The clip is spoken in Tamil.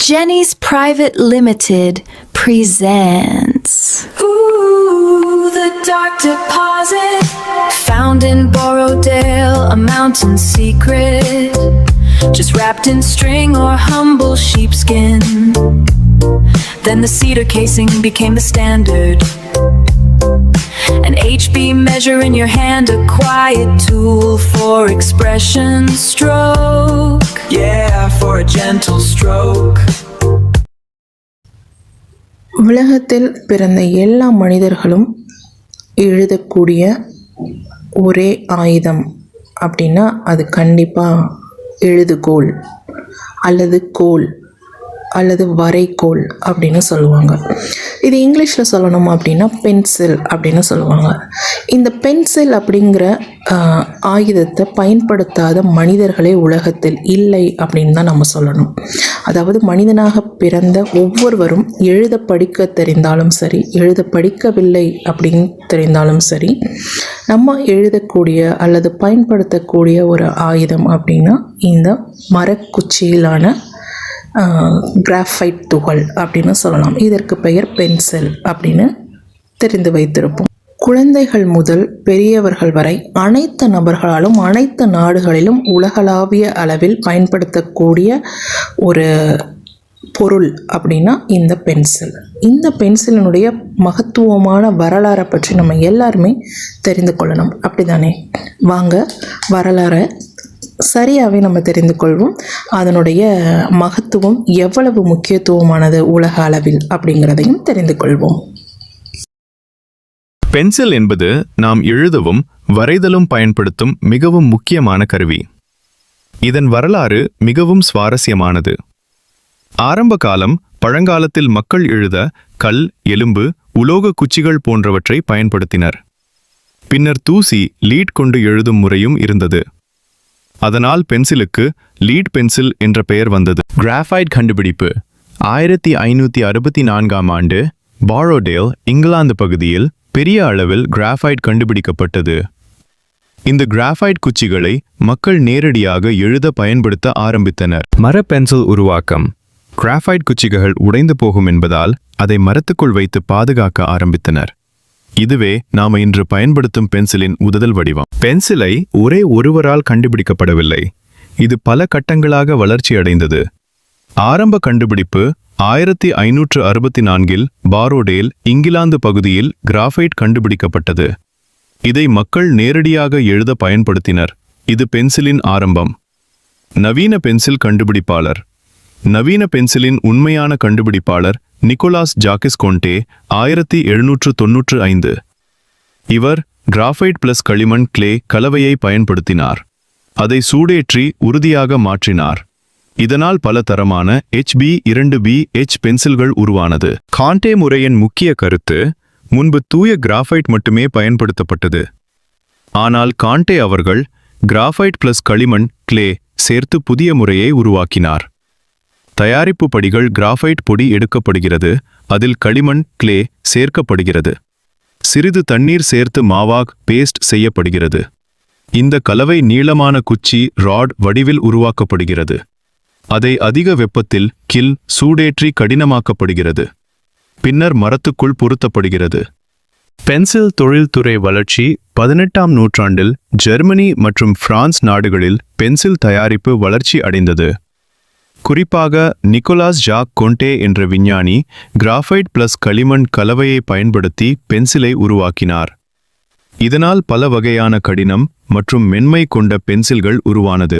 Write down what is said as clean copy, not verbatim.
Jenny's Private Limited presents the dark deposit found in Borrowdale, a mountain secret, just wrapped in string or humble sheepskin. Then the cedar casing became the standard, an HB measure in your hand, a quiet tool for expression, stroke. Yeah, for a gentle stroke. உலகத்தில் பிறந்த எல்லா மனிதர்களும் எழுதக்கூடிய ஒரே ஆயுதம் அப்படின்னா அது கண்டிப்பாக எழுதுகோல் அல்லது கோல் அல்லது வரைகோல் அப்படின்னு சொல்லுவாங்க. இது இங்கிலீஷில் சொல்லணும் அப்படின்னா பென்சில் அப்படின்னு சொல்லுவாங்க. இந்த பென்சில் அப்படிங்கிற ஆயுதத்தை பயன்படுத்தாத மனிதர்களே உலகத்தில் இல்லை அப்படின்னு தான் நம்ம சொல்லணும். அதாவது மனிதனாக பிறந்த ஒவ்வொருவரும் எழுத படிக்க தெரிந்தாலும் சரி, எழுத படிக்கவில்லை அப்படின்னு தெரிந்தாலும் சரி, நம்ம எழுதக்கூடிய அல்லது பயன்படுத்தக்கூடிய ஒரு ஆயுதம் அப்படின்னா இந்த மரக்குச்சியிலான கிராஃபைட் துகள் அப்படின்னு சொல்லலாம். இதற்கு பெயர் பென்சில் அப்படின்னு தெரிந்து வைத்திருப்போம். குழந்தைகள் முதல் பெரியவர்கள் வரை அனைத்து நபர்களாலும் அனைத்து நாடுகளிலும் உலகளாவிய அளவில் பயன்படுத்தக்கூடிய ஒரு பொருள் அப்படின்னா இந்த பென்சில். இந்த பென்சிலினுடைய மகத்துவமான வரலாறை பற்றி நம்ம எல்லாருமே தெரிந்து கொள்ளணும், அப்படிதானே? வாங்க வரலாறை சரியாகவே நம்ம தெரிந்து கொள்வோம். அதனுடைய மகத்துவம் எவ்வளவு முக்கியத்துவமானது உலக அளவில் அப்படிங்கிறதையும் தெரிந்து கொள்வோம். பென்சில் என்பது நாம் எழுதவும் வரைதலும் பயன்படுத்தும் மிகவும் முக்கியமான கருவி. இதன் வரலாறு மிகவும் சுவாரஸ்யமானது. ஆரம்ப காலம் பழங்காலத்தில் மக்கள் எழுத கல், எலும்பு, உலோக குச்சிகள் போன்றவற்றை பயன்படுத்தினர். பின்னர் தூசி, லீட் கொண்டு எழுதும் முறையும் இருந்தது. அதனால் பென்சிலுக்கு லீட் பென்சில் என்ற பெயர் வந்தது. கிராஃபைட் கண்டுபிடிப்பு 1564ஆம் ஆண்டு பாரோடேல், இங்கிலாந்து பகுதியில் பெரிய அளவில் கிராஃபைட் கண்டுபிடிக்கப்பட்டது. இந்த கிராஃபைட் குச்சிகளை மக்கள் நேரடியாக எழுத பயன்படுத்த ஆரம்பித்தனர். மர பென்சில் உருவாக்கம். கிராஃபைட் குச்சிகள் உடைந்து போகும் என்பதால் அதை மரத்துக்குள் வைத்து பாதுகாக்க ஆரம்பித்தனர். இதுவே நாம இன்று பயன்படுத்தும் பென்சிலின் முதல் வடிவம். பென்சிலை ஒருவரால் கண்டுபிடிக்கப்படவில்லை. இது பல கட்டங்களாக வளர்ச்சி அடைந்தது. ஆரம்ப கண்டுபிடிப்பு 1564இல் பாரோடேல், இங்கிலாந்து பகுதியில் கிராஃபைட் கண்டுபிடிக்கப்பட்டது. இதை மக்கள் நேரடியாக எழுத பயன்படுத்தினர். இது பென்சிலின் ஆரம்பம். நவீன பென்சில் கண்டுபிடிப்பாளர். நவீன பென்சிலின் உண்மையான கண்டுபிடிப்பாளர் நிக்கோலாஸ் ஜாக்கிஸ் கொண்டே 1795. இவர் கிராஃபைட் பிளஸ் களிமண் கிளே கலவையை பயன்படுத்தினார். அதை சூடேற்றி உறுதியாக மாற்றினார். இதனால் பல தரமான HB2BH பென்சில்கள் உருவானது. காண்டே முறையின் முக்கிய கருத்து, முன்பு தூய கிராஃபைட் மட்டுமே பயன்படுத்தப்பட்டது. ஆனால் காண்டே அவர்கள் கிராஃபைட் பிளஸ் களிமண் கிளே சேர்த்து புதிய முறையை உருவாக்கினார். தயாரிப்பு படிகள்: கிராஃபைட் பொடி எடுக்கப்படுகிறது, அதில் களிமண் கிளே சேர்க்கப்படுகிறது, சிறிது தண்ணீர் சேர்த்து மாவாக் பேஸ்ட் செய்யப்படுகிறது. இந்த கலவை நீளமான குச்சி ராட் வடிவில் உருவாக்கப்படுகிறது. அதை அதிக வெப்பத்தில் சூடேற்றி கடினமாக்கப்படுகிறது. பின்னர் மரத்துக்குள் பொருத்தப்படுகிறது. பென்சில் தொழில்துறை வளர்ச்சி 18ஆம் நூற்றாண்டில் ஜெர்மனி மற்றும் பிரான்ஸ் நாடுகளில் பென்சில் தயாரிப்பு வளர்ச்சி அடைந்தது. குறிப்பாக நிக்கோலாஸ் ஜாக் கொண்டே என்ற விஞ்ஞானி கிராஃபைட் பிளஸ் களிமண் கலவையை பயன்படுத்தி பென்சிலை உருவாக்கினார். இதனால் பல வகையான கடினம் மற்றும் மென்மை கொண்ட பென்சில்கள் உருவானது.